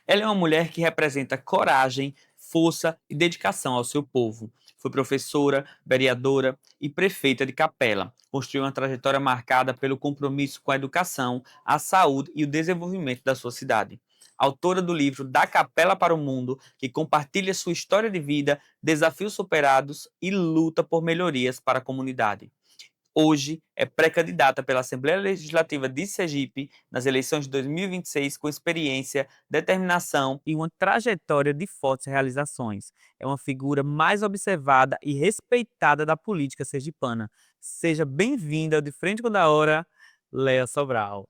Ela é uma mulher que representa coragem, força e dedicação ao seu povo. Foi professora, vereadora e prefeita de Capela. Construiu uma trajetória marcada pelo compromisso com a educação, a saúde e o desenvolvimento da sua cidade. Autora do livro Da Capela para o Mundo, que compartilha sua história de vida, desafios superados e luta por melhorias para a comunidade. Hoje é pré-candidata pela Assembleia Legislativa de Sergipe nas eleições de 2026 com experiência, determinação e uma trajetória de fortes realizações. É uma figura mais observada e respeitada da política sergipana. Seja bem-vinda ao De Frente com Da Hora, Léa Sobral.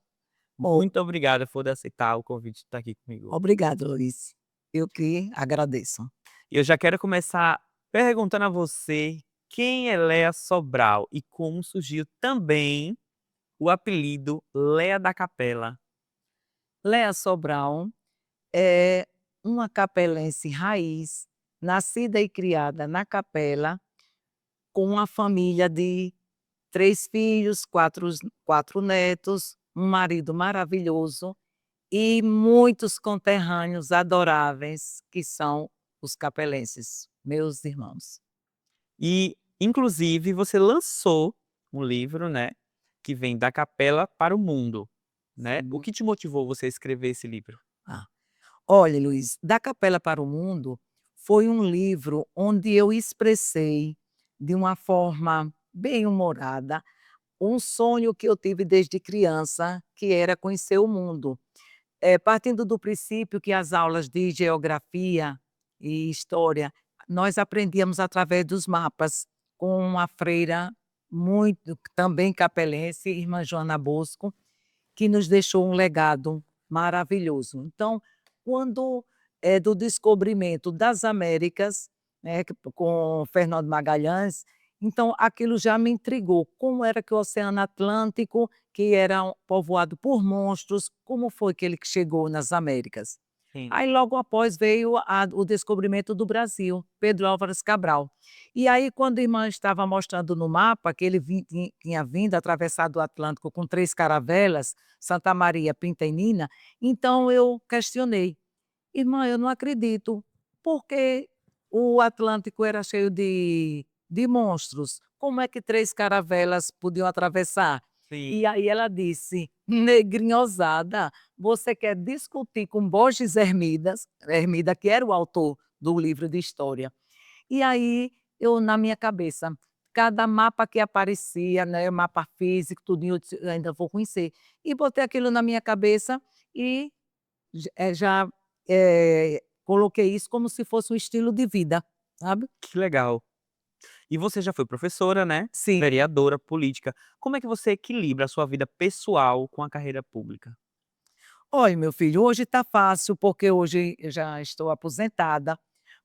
Bom, Muito obrigada por aceitar o convite de estar aqui comigo. obrigado, Luiz. Eu que agradeço. E eu já quero começar perguntando a você quem é Léa Sobral e como surgiu também o apelido Léa da Capela. Léa Sobral é uma capelense raiz, nascida e criada na Capela, com uma família de 3 filhos, quatro netos, um marido maravilhoso e muitos conterrâneos adoráveis, que são os capelenses, meus irmãos. E, inclusive, você lançou um livro, né, que vem da capela para o mundo, né. O Sim. que te motivou você a escrever esse livro? Ah. Olha, Luiz, Da Capela para o Mundo foi um livro onde eu expressei, de uma forma bem humorada, um sonho que eu tive desde criança, que era conhecer o mundo. Partindo do princípio que as aulas de geografia e história, nós aprendíamos através dos mapas, com uma freira muito também capelense, irmã Joana Bosco, que nos deixou um legado maravilhoso. Então, quando é do descobrimento das Américas, né, com Fernando Magalhães, então aquilo já me intrigou, como era que o Oceano Atlântico, que era povoado por monstros, como foi que ele que chegou nas Américas? Sim. Aí logo após veio o descobrimento do Brasil, Pedro Álvares Cabral. E aí quando a irmã estava mostrando no mapa que ele tinha vindo, atravessado o Atlântico com 3 caravelas, Santa Maria, Pinta e Nina, então eu questionei: "Irmã, eu não acredito, porque o Atlântico era cheio de monstros, como é que 3 caravelas podiam atravessar?". Sim. E aí ela disse: "Negrinhosada, você quer discutir com Borges Hermida, que era o autor do livro de história". E aí eu na minha cabeça, cada mapa que aparecia, né, mapa físico, tudinho, eu disse: "Eu ainda vou conhecer". E botei aquilo na minha cabeça e já, coloquei isso como se fosse um estilo de vida, sabe. Que legal. E você já foi professora, né, Sim. vereadora, política. Como é que você equilibra a sua vida pessoal com a carreira pública? Olha, meu filho, hoje está fácil, porque hoje eu já estou aposentada,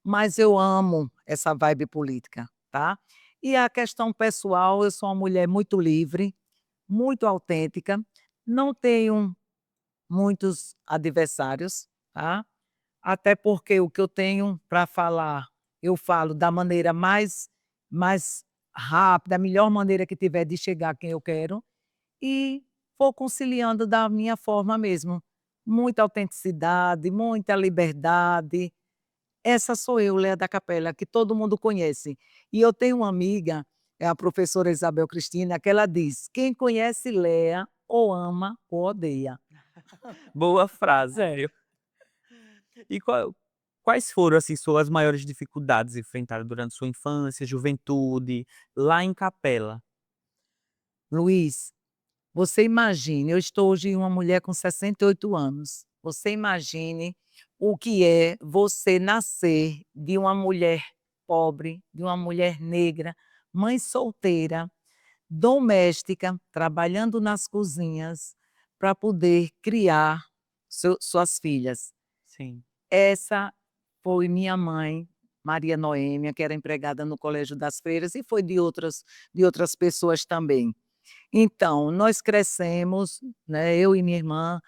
mas eu amo essa vibe política, tá. E a questão pessoal, eu sou uma mulher muito livre, muito autêntica, não tenho muitos adversários, tá. Até porque o que eu tenho para falar, eu falo da maneira mais rápida, a melhor maneira que tiver de chegar a quem eu quero, e vou conciliando da minha forma mesmo. Muita autenticidade, muita liberdade. Essa sou eu, Léa da Capela, que todo mundo conhece. E eu tenho uma amiga, é a professora Isabel Cristina, que ela diz: "Quem conhece Léa ou ama ou odeia". Boa frase. Sério. E quais foram, assim, suas maiores dificuldades enfrentadas durante sua infância, juventude, lá em Capela? Luiz, você imagine, eu estou hoje uma mulher com 68 anos. Você imagine o que é você nascer de uma mulher pobre, de uma mulher negra, mãe solteira, doméstica, trabalhando nas cozinhas, para poder criar suas filhas. Sim. Essa foi minha mãe, Maria Noêmia, que era empregada no Colégio das Freiras, e foi de outras pessoas também. Então, nós crescemos, né, eu e minha irmã,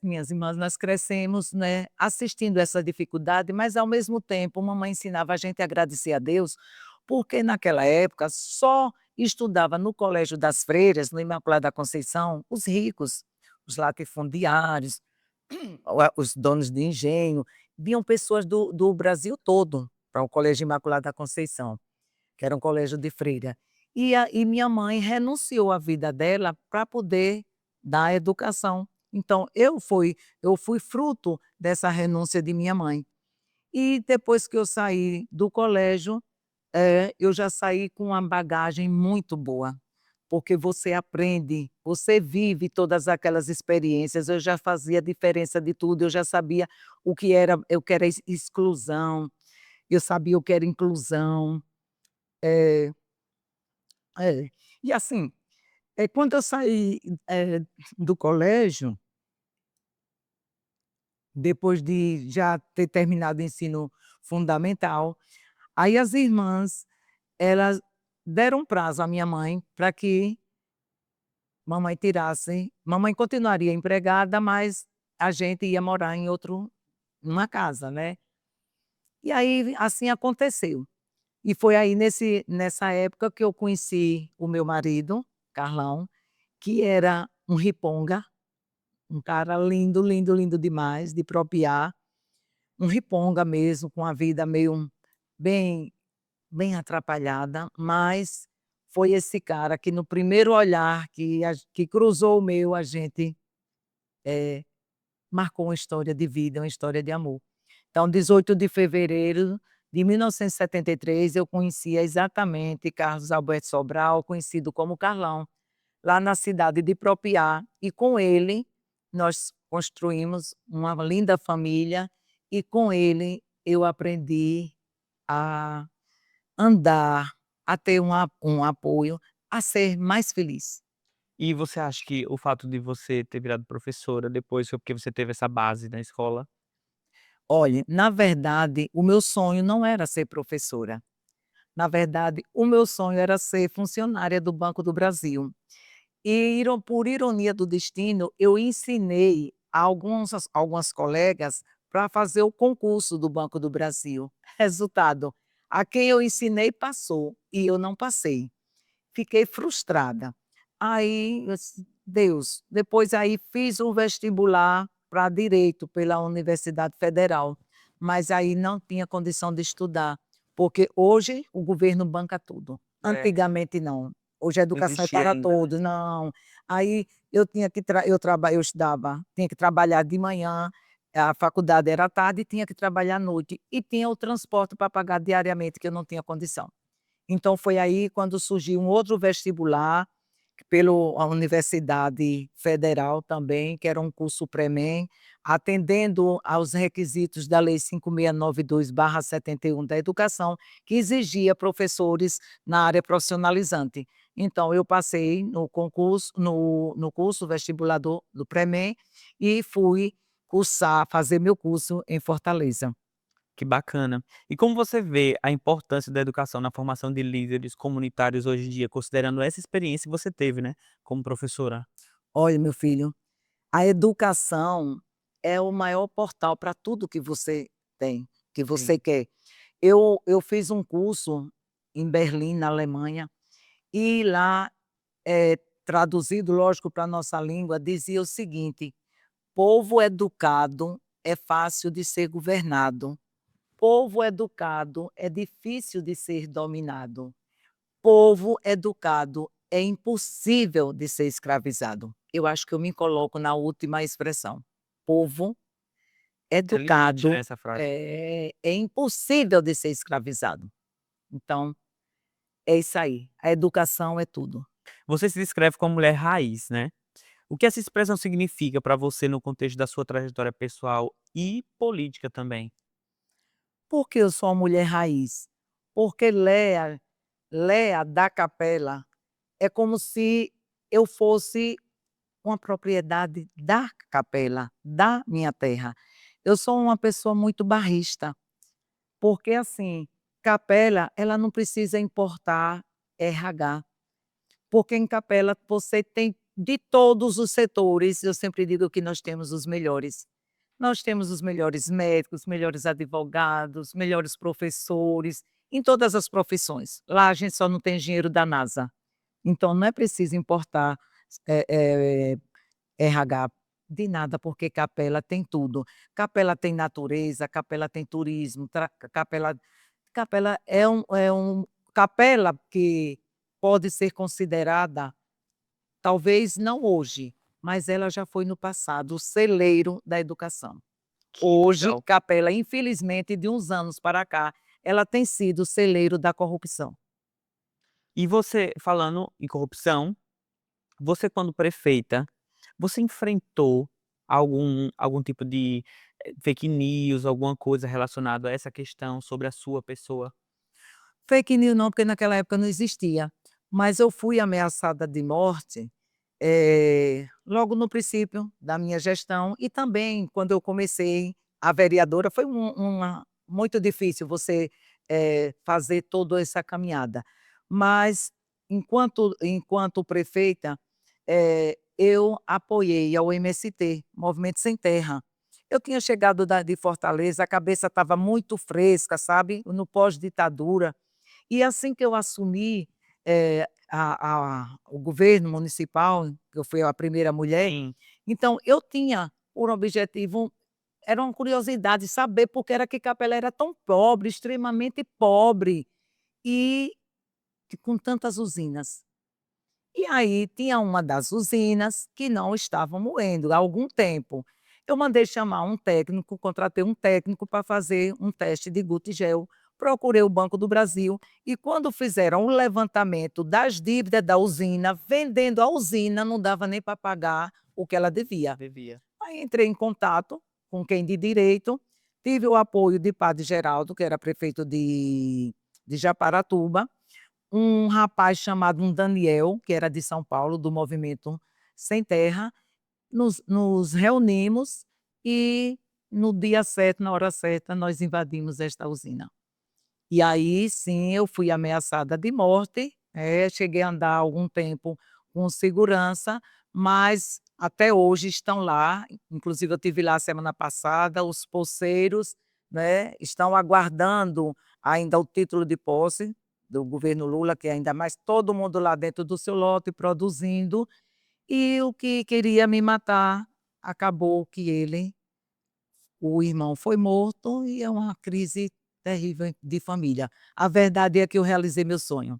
minhas irmãs, nós crescemos, né, assistindo essa dificuldade, mas ao mesmo tempo, mamãe ensinava a gente a agradecer a Deus, porque naquela época só estudava no Colégio das Freiras, no Imaculada Conceição, os ricos, os latifundiários. os donos de engenho, vinham pessoas do Brasil todo para o Colégio Imaculada da Conceição, que era um colégio de freira. E minha mãe renunciou à vida dela para poder dar educação. Então eu fui fruto dessa renúncia de minha mãe. E depois que eu saí do colégio, eu já saí com uma bagagem muito boa, porque você aprende, você vive todas aquelas experiências. Eu já fazia diferença de tudo, eu já sabia o que era exclusão, eu sabia o que era inclusão. Eh, é. E assim, quando eu saí, do colégio, depois de já ter terminado o ensino fundamental, aí as irmãs, elas deram prazo à minha mãe para que mamãe continuaria empregada, mas a gente ia morar em outro numa casa, né. E aí, assim aconteceu. E foi aí nessa época que eu conheci o meu marido, Carlão, que era um riponga, um cara lindo, lindo, lindo demais, de Propiá, um riponga mesmo, com a vida meio bem bem atrapalhada, mas foi esse cara que no primeiro olhar que cruzou o meu, a gente, eh, marcou uma história de vida, uma história de amor. Então, 18 de fevereiro de 1973, eu conhecia exatamente Carlos Alberto Sobral, conhecido como Carlão, lá na cidade de Propiá, e com ele nós construímos uma linda família, e com ele eu aprendi a andar, a ter um apoio, a ser mais feliz. E você acha que o fato de você ter virado professora depois foi porque você teve essa base na escola? Olhe, na verdade, o meu sonho não era ser professora. Na verdade, o meu sonho era ser funcionária do Banco do Brasil. E por ironia do destino, eu ensinei a algumas colegas para fazer o concurso do Banco do Brasil. Resultado, a quem eu ensinei passou e eu não passei. Fiquei frustrada. Aí, eu disse: "Deus", depois aí fiz o vestibular para direito pela Universidade Federal, mas aí não tinha condição de estudar, porque hoje o governo banca tudo, É, antigamente não. Hoje a não educação é existia para ainda, né. todos, não. Aí eu tinha que eu estudava, tinha que trabalhar de manhã, a faculdade era à tarde e tinha que trabalhar à noite, e tinha o transporte para pagar diariamente, que eu não tinha condição. Então foi aí quando surgiu um outro vestibular, pelo a Universidade Federal também, que era um curso pré-MEM, atendendo aos requisitos da Lei 5692/71 da Educação, que exigia professores na área profissionalizante. Então eu passei no concurso no curso vestibular do pré-MEM e fui fazer meu curso em Fortaleza. Que bacana. E como você vê a importância da educação na formação de líderes comunitários hoje em dia, considerando essa experiência que você teve, né, como professora? Olha, meu filho, a educação é o maior portal para tudo que você tem, que Sim. você quer. Eu fiz um curso em Berlim, na Alemanha, e lá, traduzido, lógico, para a nossa língua, dizia o seguinte: "Povo educado é fácil de ser governado. Povo educado é difícil de ser dominado. Povo educado é impossível de ser escravizado". Eu acho que eu me coloco na última expressão. Povo Inteligente, né, educado essa frase. é impossível de ser escravizado. Então, é isso aí, a educação é tudo. Você se descreve como mulher raiz, né. O que essa expressão significa para você no contexto da sua trajetória pessoal e política também? Por que eu sou uma mulher raiz? Porque Léa da Capela é como se eu fosse uma propriedade da Capela, da minha terra. Eu sou uma pessoa muito barrista, porque assim, Capela, ela não precisa importar RH, porque em Capela você tem de todos os setores, eu sempre digo que nós temos os melhores. Nós temos os melhores médicos, melhores advogados, melhores professores, em todas as profissões. Lá a gente só não tem engenheiro da NASA, então não é preciso importar, RH. De nada, porque Capela tem tudo. Capela tem natureza, Capela tem turismo, Capela é um Capela que pode ser considerada, talvez não hoje, mas ela já foi no passado, o celeiro da educação. Que Hoje, legal. Capela, infelizmente, de uns anos para cá, ela tem sido o celeiro da corrupção. E você, falando em corrupção, você quando prefeita, você enfrentou algum tipo de, fake news, alguma coisa relacionada a essa questão sobre a sua pessoa? Fake news não, porque naquela época não existia, mas eu fui ameaçada de morte, logo no princípio da minha gestão e também quando eu comecei a vereadora foi muito difícil você, fazer toda essa caminhada. Mas enquanto prefeita, eu apoiei ao MST, Movimento Sem Terra. Eu tinha chegado de Fortaleza, a cabeça estava muito fresca, sabe, no pós-ditadura. E assim que eu assumi, o governo municipal, que eu fui a primeira mulher, Sim, então eu tinha por objetivo, era uma curiosidade saber por que era que Capela era tão pobre, extremamente pobre, e com tantas usinas. E aí tinha uma das usinas que não estavam moendo há algum tempo. Eu mandei chamar um técnico, contratei um técnico para fazer um teste de Gutgel, procurei o Banco do Brasil e quando fizeram o levantamento das dívidas da usina, vendendo a usina, não dava nem para pagar o que ela devia. devia. Aí entrei em contato com quem de direito, tive o apoio de Padre Geraldo, que era prefeito de Japaratuba, um rapaz chamado Daniel, que era de São Paulo, do Movimento Sem Terra, nos reunimos e no dia certo, na hora certa, nós invadimos esta usina. E aí sim, eu fui ameaçada de morte, cheguei a andar algum tempo com segurança, mas até hoje estão lá, inclusive eu estive lá semana passada, os poceiros, né, estão aguardando ainda o título de posse do governo Lula, que é ainda mais todo mundo lá dentro do seu lote produzindo, e o que queria me matar, acabou que o irmão foi morto e é uma crise terrível de família. A verdade é que eu realizei meu sonho.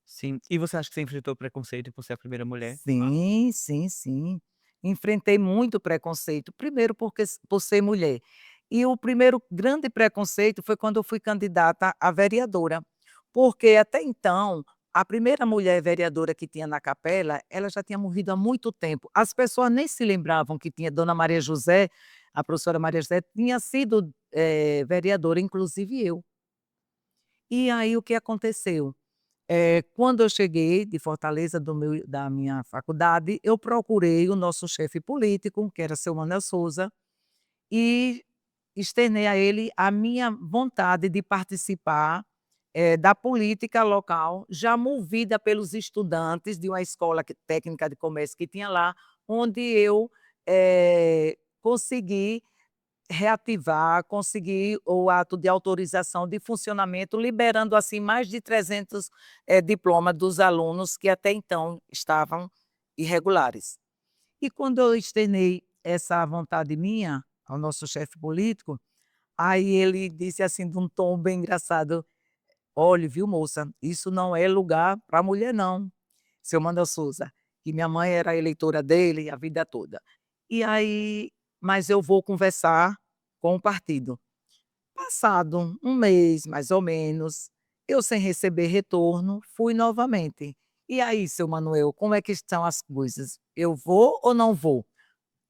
Sim. E você acha que você enfrentou preconceito por ser a primeira mulher? Sim, sim, sim. Enfrentei muito preconceito, primeiro porque por ser mulher. E o primeiro grande preconceito foi quando eu fui candidata a vereadora, porque até então, a primeira mulher vereadora que tinha na Capela, ela já tinha morrido há muito tempo. As pessoas nem se lembravam que tinha Dona Maria José, a professora Maria José tinha sido, vereadora, inclusive eu. E aí o que aconteceu? Quando eu cheguei de Fortaleza da minha faculdade, eu procurei o nosso chefe político, que era seu Manuel Souza, e externei a ele a minha vontade de participar, da política local, já movida pelos estudantes de uma escola técnica de comércio que tinha lá, onde eu, consegui reativar, conseguir o ato de autorização de funcionamento, liberando, assim, mais de 300, diplomas dos alunos que até então estavam irregulares. E quando eu externei essa vontade minha ao nosso chefe político, aí ele disse assim de um tom bem engraçado: "Olhe, viu moça, isso não é lugar para mulher não, seu Manuel Souza", que minha mãe era eleitora dele a vida toda. E aí mas eu vou conversar com o partido. Passado um mês, mais ou menos, eu sem receber retorno, fui novamente. "E aí, seu Manuel, como é que estão as coisas? Eu vou ou não vou?"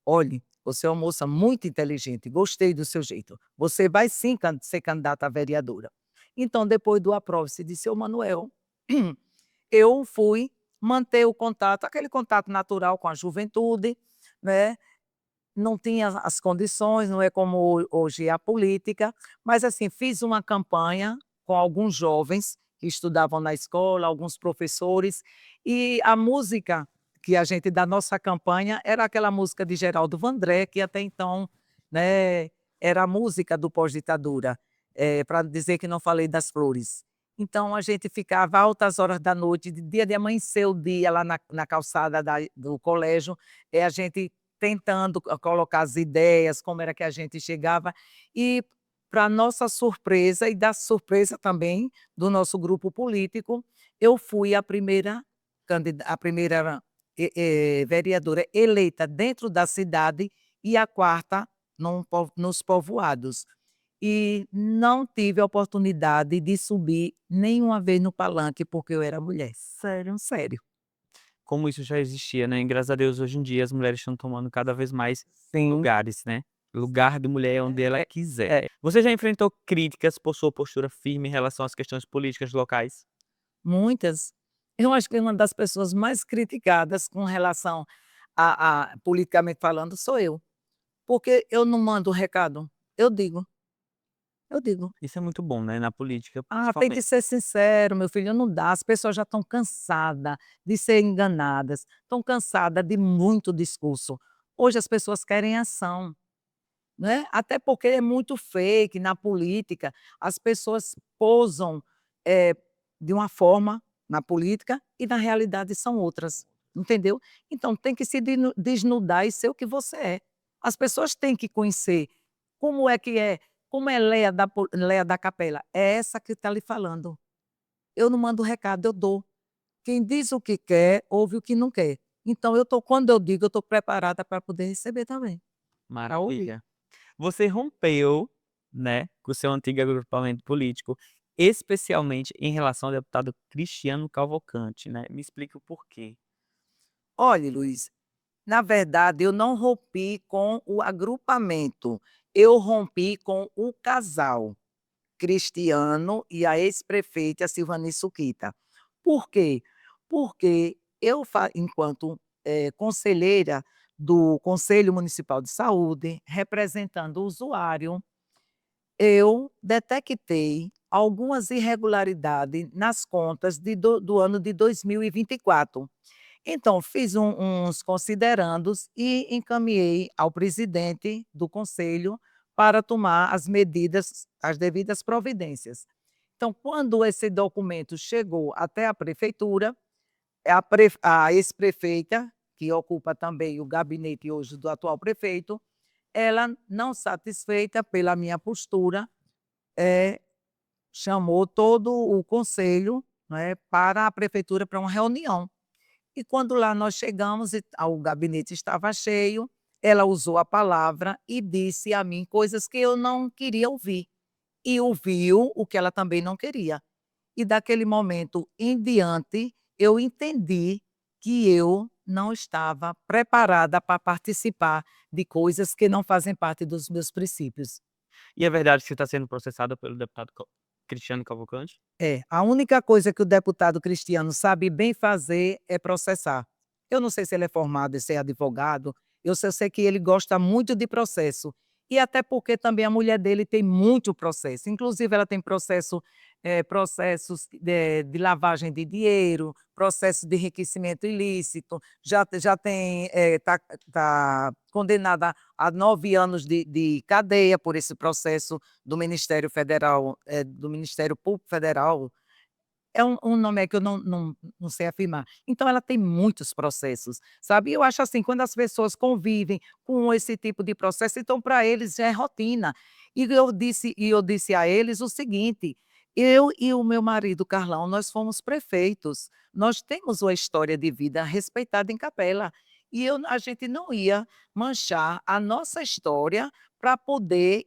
"Olhe, você é uma moça muito inteligente, gostei do seu jeito. Você vai sim ser candidata a vereadora." Então, depois do aprove-se de seu Manuel, eu fui manter o contato, aquele contato natural com a juventude, né, não tinha as condições, não é como hoje é a política, mas assim, fiz uma campanha com alguns jovens que estudavam na escola, alguns professores, e a música que a gente da nossa campanha era aquela música de Geraldo Vandré, que até então, né, era a música do pós-ditadura, para dizer que não falei das flores. Então a gente ficava altas horas da noite, de dia de amanhecer o dia lá na calçada do colégio, a gente tentando colocar as ideias, como era que a gente chegava, e para nossa surpresa e da surpresa também do nosso grupo político, eu fui a primeira vereadora eleita dentro da cidade e a quarta nos povoados. E não tive a oportunidade de subir nenhuma vez no palanque, porque eu era mulher. Sério, sério. Como isso já existia, né, e graças a Deus hoje em dia as mulheres estão tomando cada vez mais Sim. lugares, né. Lugar de mulher é onde ela É, quiser. é. Você já enfrentou críticas por sua postura firme em relação às questões políticas locais? Muitas. Eu acho que uma das pessoas mais criticadas com relação a politicamente falando sou eu, porque eu não mando recado, eu digo, eu digo. Isso é muito bom, né, na política, Ah, tem que principalmente. ser sincero, meu filho, não dá, as pessoas já estão cansadas de ser enganadas, estão cansadas de muito discurso. Hoje as pessoas querem ação, né, até porque é muito fake na política, as pessoas posam, eh, de uma forma na política e na realidade são outras, entendeu? Então tem que se desnudar e ser o que você é. As pessoas têm que conhecer que é, como é Léa da Capela, é essa que está lhe falando. Eu não mando recado, eu dou. Quem diz o que quer, ouve o que não quer. Então quando eu digo, eu estou preparada para poder receber também, para ouvir. Maravilha. Você rompeu, né, com o seu antigo agrupamento político, especialmente em relação ao deputado Cristiano Cavalcante, né. Me explique o porquê. Olhe, Luiz, na verdade, eu não rompi com o agrupamento, eu rompi com o casal, Cristiano e a ex-prefeita Silvani Suquita. Por quê? Porque eu enquanto, conselheira do Conselho Municipal de Saúde, representando o usuário, eu detectei algumas irregularidades nas contas do ano de 2024. Então, fiz uns considerandos e encaminhei ao presidente do conselho para tomar as devidas providências. Então, quando esse documento chegou até a prefeitura, a ex-prefeita, que ocupa também o gabinete hoje do atual prefeito, ela, não satisfeita pela minha postura, eh, chamou todo o conselho, né, para a prefeitura para uma reunião. E quando lá nós chegamos o gabinete estava cheio, ela usou a palavra e disse a mim coisas que eu não queria ouvir, e ouviu o que ela também não queria. E daquele momento em diante, eu entendi que eu não estava preparada para participar de coisas que não fazem parte dos meus princípios. E é verdade que você está sendo processada pelo deputado Cristiano Cavalcante? É, a única coisa que o deputado Cristiano sabe bem fazer é processar. Eu não sei se ele é formado em ser advogado, eu só sei que ele gosta muito de processo. E até porque também a mulher dele tem muito processo. Inclusive, ela tem processos de lavagem de dinheiro, processo de enriquecimento ilícito, já tem, tá condenada a 9 anos de cadeia por esse processo do Ministério Federal, do Ministério Público Federal, é um nome aí que eu não sei afirmar. Então ela tem muitos processos, sabe. E eu acho assim, quando as pessoas convivem com esse tipo de processo, então para eles já é rotina. E eu disse a eles o seguinte: "Eu e o meu marido Carlão, nós fomos prefeitos, nós temos uma história de vida respeitada em Capela, e a gente não ia manchar a nossa história para poder,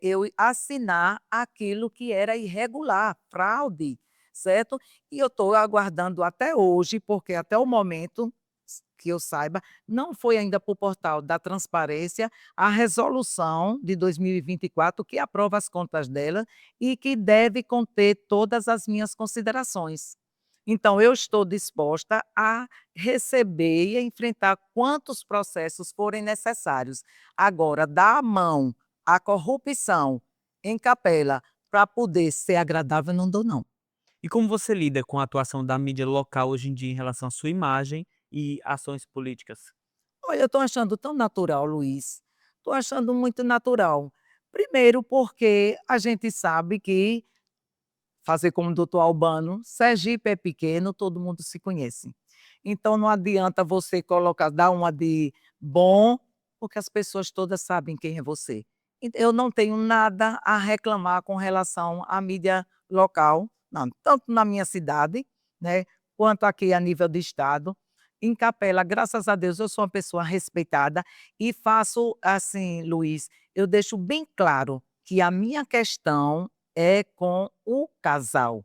eu assinar aquilo que era irregular, fraude". Certo? E eu estou aguardando até hoje, porque até o momento, que eu saiba, não foi ainda para o portal da transparência a resolução de 2024 que aprova as contas dela e que deve conter todas as minhas considerações. Então eu estou disposta a receber e a enfrentar quantos processos forem necessários. Agora, dar a mão à corrupção em Capela para poder ser agradável, não dou não. E como você lida com a atuação da mídia local hoje em dia em relação à sua imagem e ações políticas? Olha, eu estou achando tão natural, Luiz. Estou achando muito natural. Primeiro, porque a gente sabe que, fazer como o doutor Albano, Sergipe é pequeno, todo mundo se conhece. Então não adianta você colocar, dar uma de Bom, porque as pessoas todas sabem quem é você. Eu não tenho nada a reclamar com relação à mídia local, não, tanto na minha cidade, né, quanto aqui a nível de estado. Em Capela, graças a Deus, eu sou uma pessoa respeitada e faço assim, Luiz, eu deixo bem claro que a minha questão é com o casal.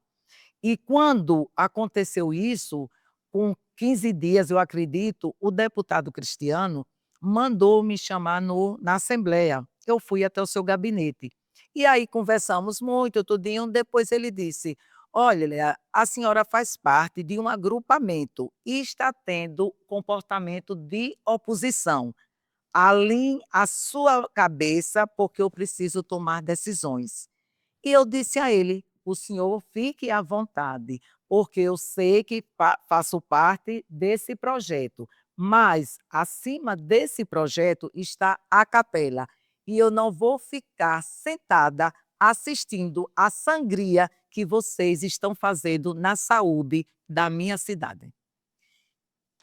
E quando aconteceu isso, com 15 dias, eu acredito, o deputado Cristiano mandou me chamar na assembleia. Eu fui até o seu gabinete. E aí conversamos muito, tudinho, depois ele disse: "Olha, Lea, a senhora faz parte de um agrupamento e está tendo comportamento de oposição. Alinhe a sua cabeça, porque eu preciso tomar decisões". E eu disse a ele: "O senhor fique à vontade, porque eu sei que faço parte desse projeto, mas acima desse projeto está a capela, e eu não vou ficar sentada assistindo a sangria que vocês estão fazendo na saúde da minha cidade".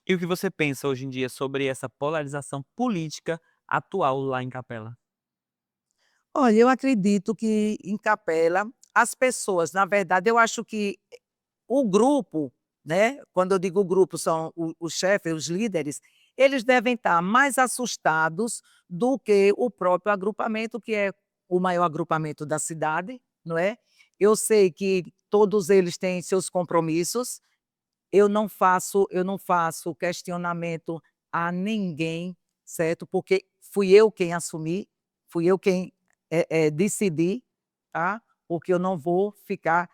E o que você pensa hoje em dia sobre essa polarização política atual lá em Capela? Olha, eu acredito que em Capela, as pessoas, na verdade, eu acho que o grupo, né, quando eu digo grupo, são os chefes, os líderes, eles devem estar mais assustados do que o próprio agrupamento, que é o maior agrupamento da cidade, não é? Eu sei que todos eles têm seus compromissos, eu não faço questionamento a ninguém, certo? Porque fui eu quem assumi, fui eu quem, decidi, tá? Porque eu não vou ficar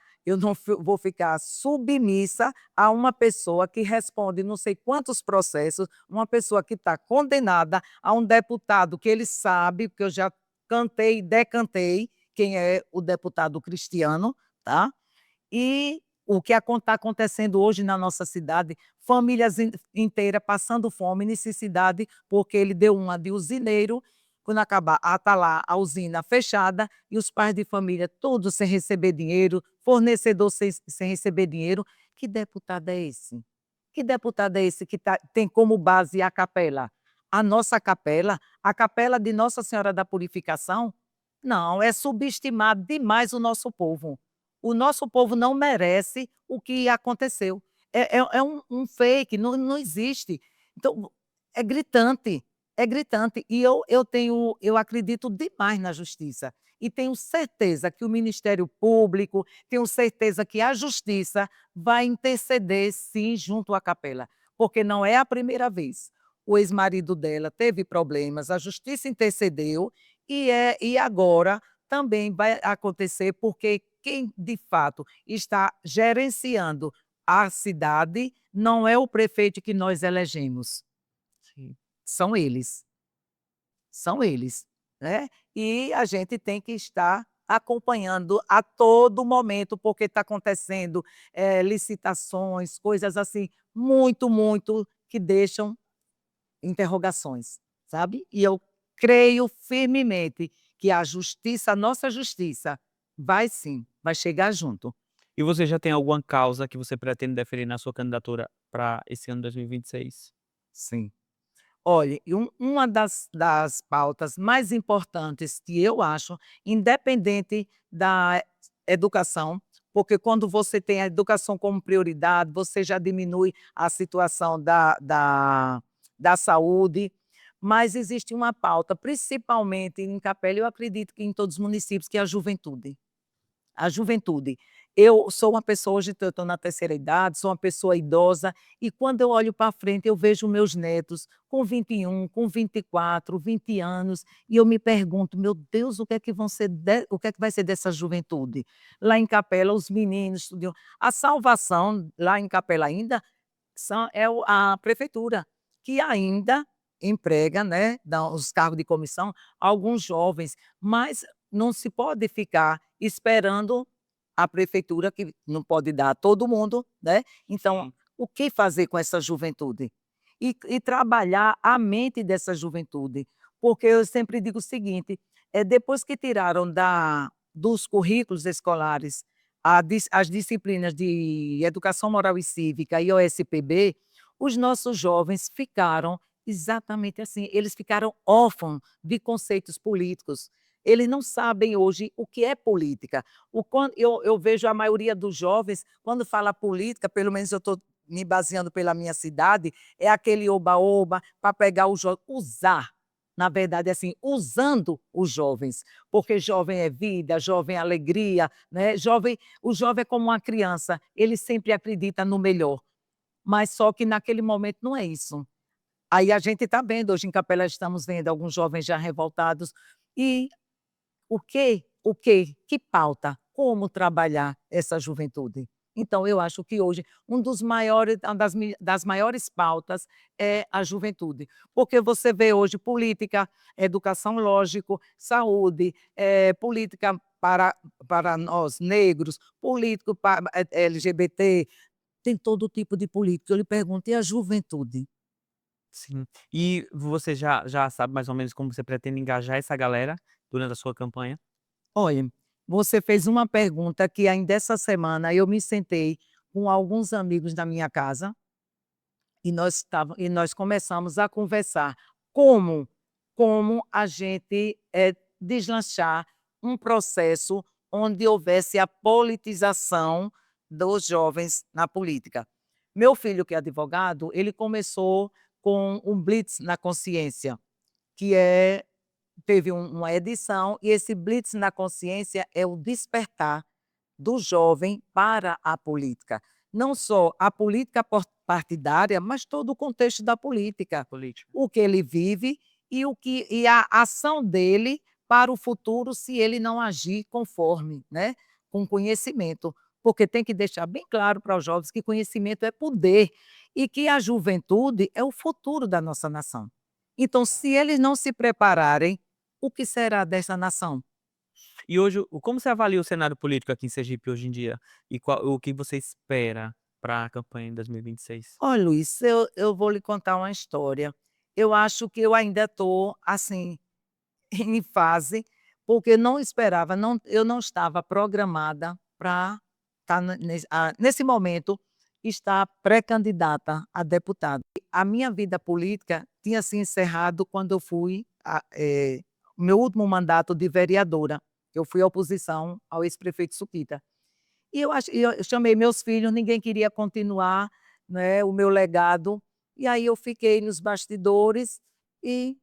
submissa a uma pessoa que responde não sei quantos processos, uma pessoa que está condenada, a um deputado que ele sabe, porque eu já cantei e decantei quem é o deputado Cristiano, tá? E o que está acontecendo hoje na nossa cidade, famílias inteiras passando fome, necessidade, porque ele deu uma de usineiro, quando acabar, tá lá a usina fechada e os pais de família todos sem receber dinheiro, fornecedor sem receber dinheiro. Que deputado é esse? Que deputado é esse que tem como base a capela? A nossa capela, a capela de Nossa Senhora da Purificação? Não, é subestimar demais o nosso povo. O nosso povo não merece o que aconteceu. É um fake, não existe. Então, é gritante. E eu acredito demais na justiça. E tenho certeza que o Ministério Público, tenho certeza que a justiça vai interceder, sim, junto à capela, porque não é a primeira vez. O ex-marido dela teve problemas, a justiça intercedeu e agora também vai acontecer, porque quem de fato está gerenciando a cidade não é o prefeito que nós elegemos, Sim. são eles, são eles, né. E a gente tem que estar acompanhando a todo momento, porque está acontecendo, licitações, coisas assim, muito, muito que deixam interrogações, sabe. E eu creio firmemente que a nossa justiça, vai sim, vai chegar junto. E você já tem alguma causa que você pretende defender na sua candidatura para esse ano 2026? Sim. Olhe, e uma das pautas mais importantes que eu acho, independente da educação, porque quando você tem a educação como prioridade, você já diminui a situação da saúde, mas existe uma pauta, principalmente em Capela, eu acredito que em todos os municípios, que é a juventude. A juventude. Eu sou uma pessoa, hoje eu estou na terceira idade, sou uma pessoa idosa, e quando eu olho para frente, eu vejo meus netos com 21, com 24, 20 anos, e eu me pergunto: "Meu Deus, o que é que vai ser dessa juventude?". Lá em Capela, os meninos estudiam, a salvação lá em Capela ainda a prefeitura, que ainda emprega, né, dá os cargos de comissão, alguns jovens, mas não se pode ficar esperando a prefeitura, que não pode dar a todo mundo, né. Então, Sim. o que fazer com essa juventude? E trabalhar a mente dessa juventude, porque eu sempre digo o seguinte, depois que tiraram dos currículos escolares as disciplinas de Educação Moral e Cívica e OSPB, os nossos jovens ficaram Exatamente assim, eles ficaram órfãos de conceitos políticos. Eles não sabem hoje o que é política. Eu vejo a maioria dos jovens, quando fala política, pelo menos eu estou me baseando pela minha cidade, é aquele oba-oba para pegar o jovem, usar. Na verdade, assim, usando os jovens, porque jovem é vida, jovem é alegria, né? O jovem é como uma criança, ele sempre acredita no melhor, mas só que naquele momento não é isso. Aí a gente está vendo, hoje em Capela estamos vendo alguns jovens já revoltados. E que pauta? Como trabalhar essa juventude? Então eu acho que hoje uma das maiores pautas é a juventude, porque você vê hoje política, educação, lógico, saúde, política para nós negros, político para LGBT, tem todo tipo de política. Eu lhe pergunto, e a juventude? Sim. E você já sabe mais ou menos como você pretende engajar essa galera durante a sua campanha? Olha, você fez uma pergunta que ainda essa semana eu me sentei com alguns amigos da minha casa e nós começamos a conversar como a gente, deslanchar um processo onde houvesse a politização dos jovens na política. Meu filho, que é advogado, ele começou com um blitz na consciência, que teve uma edição, e esse blitz na consciência é o despertar do jovem para a política. Não só a política partidária, mas todo o contexto da política. Política. O que ele vive e a ação dele para o futuro se ele não agir conforme, né, com conhecimento. Porque tem que deixar bem claro para os jovens que conhecimento é poder e que a juventude é o futuro da nossa nação. Então, se eles não se prepararem, o que será dessa nação? E hoje, como você avalia o cenário político aqui em Sergipe hoje em dia? E o que você espera para a campanha em 2026? Olha, Luiz, eu vou lhe contar uma história. Eu acho que eu ainda estou, assim, em fase, porque não esperava, eu não estava programada para estar nesse momento, estar pré-candidata a deputada. A minha vida política tinha se encerrado quando eu fui meu último mandato de vereadora. Eu fui oposição ao ex-prefeito Suquita. E eu chamei meus filhos, ninguém queria continuar, né, o meu legado, e aí eu fiquei nos bastidores e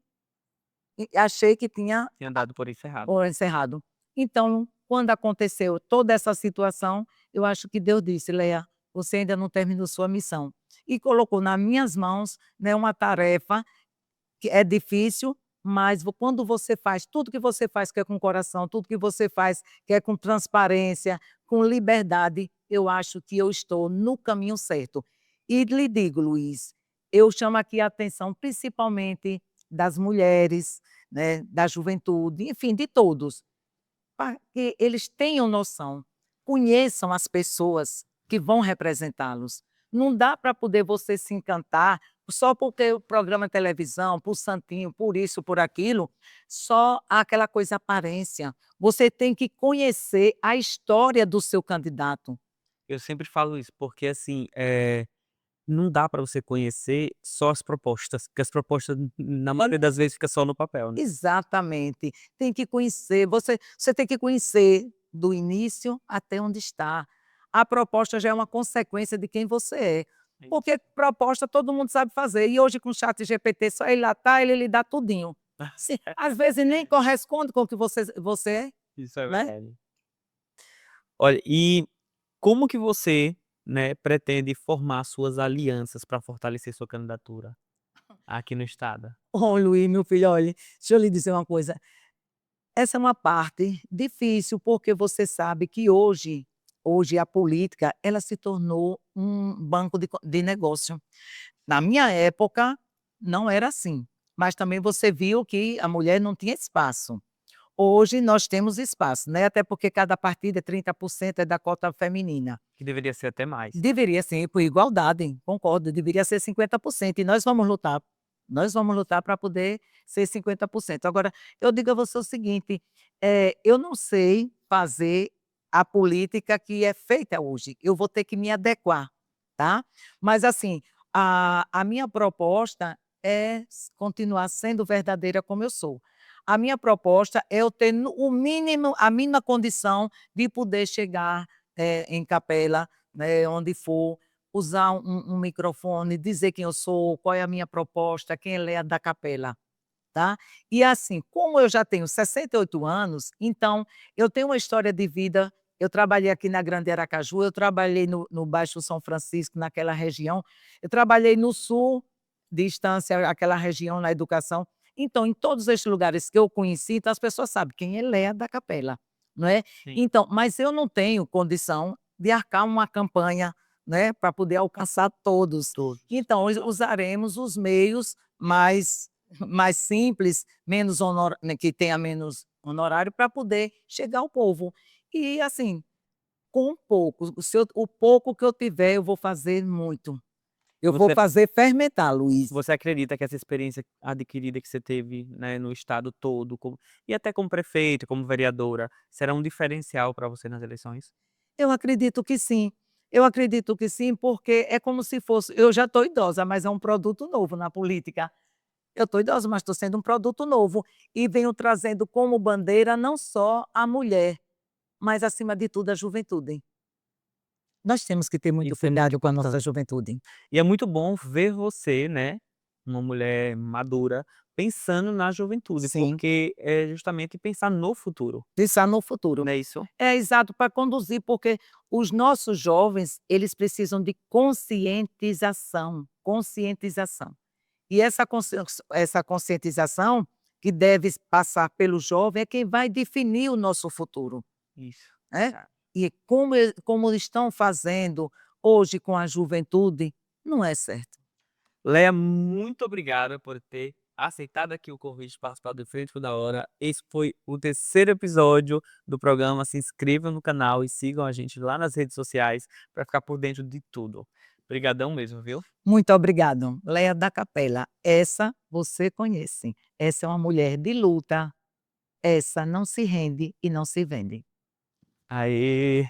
achei que tinha Tinha dado por encerrado. encerrado. Então, quando aconteceu toda essa situação, eu acho que Deus disse: "Leia, você ainda não terminou sua missão", e colocou nas minhas mãos, né, uma tarefa que é difícil, mas quando você faz tudo que você faz que é com coração, tudo que você faz que é com transparência, com liberdade, eu acho que eu estou no caminho certo. E lhe digo, Luiz, eu chamo aqui a atenção principalmente das mulheres, né, da juventude, enfim, de todos, para que eles tenham noção, conheçam as pessoas que vão representá-los. Não dá para poder você se encantar só porque o programa de televisão, por santinho, por isso, por aquilo, só aquela coisa aparência. Você tem que conhecer a história do seu candidato. Eu sempre falo isso, porque assim, não dá para você conhecer só as propostas, porque as propostas na maioria das vezes fica só no papel, né. Exatamente. Tem que conhecer, você tem que conhecer do início até onde está. A proposta já é uma consequência de quem você é. É isso. Porque proposta todo mundo sabe fazer, e hoje com o ChatGPT, só ele lá tá, ele lhe dá tudinho. Se às vezes nem corresponde com o que você é, Isso é né. verdade. Olha, e como que você, né, pretende formar suas alianças para fortalecer sua candidatura aqui no estado? Ô Luiz, meu filho, olhe, deixa eu lhe dizer uma coisa, essa é uma parte difícil, porque você sabe que hoje a política, ela se tornou um banco de negócio. Na minha época, não era assim, mas também você viu que a mulher não tinha espaço. Hoje nós temos espaço, né, até porque cada partido é 30% é da cota feminina. Que deveria ser até mais. Deveria ser por igualdade, concordo, deveria ser 50% e nós vamos lutar para poder ser 50%. Agora, eu digo a você o seguinte, eu não sei fazer a política que é feita hoje, eu vou ter que me adequar, tá. Mas assim, a minha proposta é continuar sendo verdadeira como eu sou. A minha proposta é eu ter o mínimo, a mínima condição de poder chegar em Capela, né, onde for, usar um microfone, dizer quem eu sou, qual é a minha proposta, quem é da Capela. Tá? E assim, como eu já tenho 68 anos, então eu tenho uma história de vida. Eu trabalhei aqui na Grande Aracaju, eu trabalhei no Baixo São Francisco, naquela região, eu trabalhei no sul de Estância, aquela região na educação. Então, em todos esses lugares que eu conheci, então as pessoas sabem quem ele é da Capela, não é? Sim, Então, mas eu não tenho condição de arcar uma campanha, né, para poder alcançar todos. todos. Então, usaremos os meios mais simples, né, que tenha menos honorário para poder chegar ao povo. E assim, com pouco, o pouco que eu tiver, eu vou fazer muito. Eu vou Você fazer fermentar, Luiz. você acredita que essa experiência adquirida que você teve, né, no estado todo, como e até como prefeita, como vereadora, será um diferencial para você nas eleições? Eu acredito que sim. Eu acredito que sim, porque é como se fosse, eu já estou idosa, mas é um produto novo na política. Eu estou idosa, mas estou sendo um produto novo e venho trazendo como bandeira não só a mulher, mas acima de tudo a juventude. Nós temos que ter muito Isso é muito cuidado com a nossa importante. juventude. E é muito bom ver você, né, uma mulher madura, pensando na juventude, Sim, porque é justamente pensar no futuro, pensar no futuro. não é isso? É, exato, para conduzir, porque os nossos jovens, eles precisam de conscientização, conscientização. E essa conscientização que deve passar pelo jovem é quem vai definir o nosso futuro, Isso, né. verdade. E como estão fazendo hoje com a juventude, não é certo. Leia, muito obrigado por ter aceitado aqui o convite de participar do Frente da Hora. Esse foi o terceiro episódio do programa. Se inscrevam no canal e sigam a gente lá nas redes sociais para ficar por dentro de tudo. Obrigadão mesmo, viu? Muito obrigado. Leia da Capela, essa você conhece. Essa é uma mulher de luta, essa não se rende e não se vende. Aê!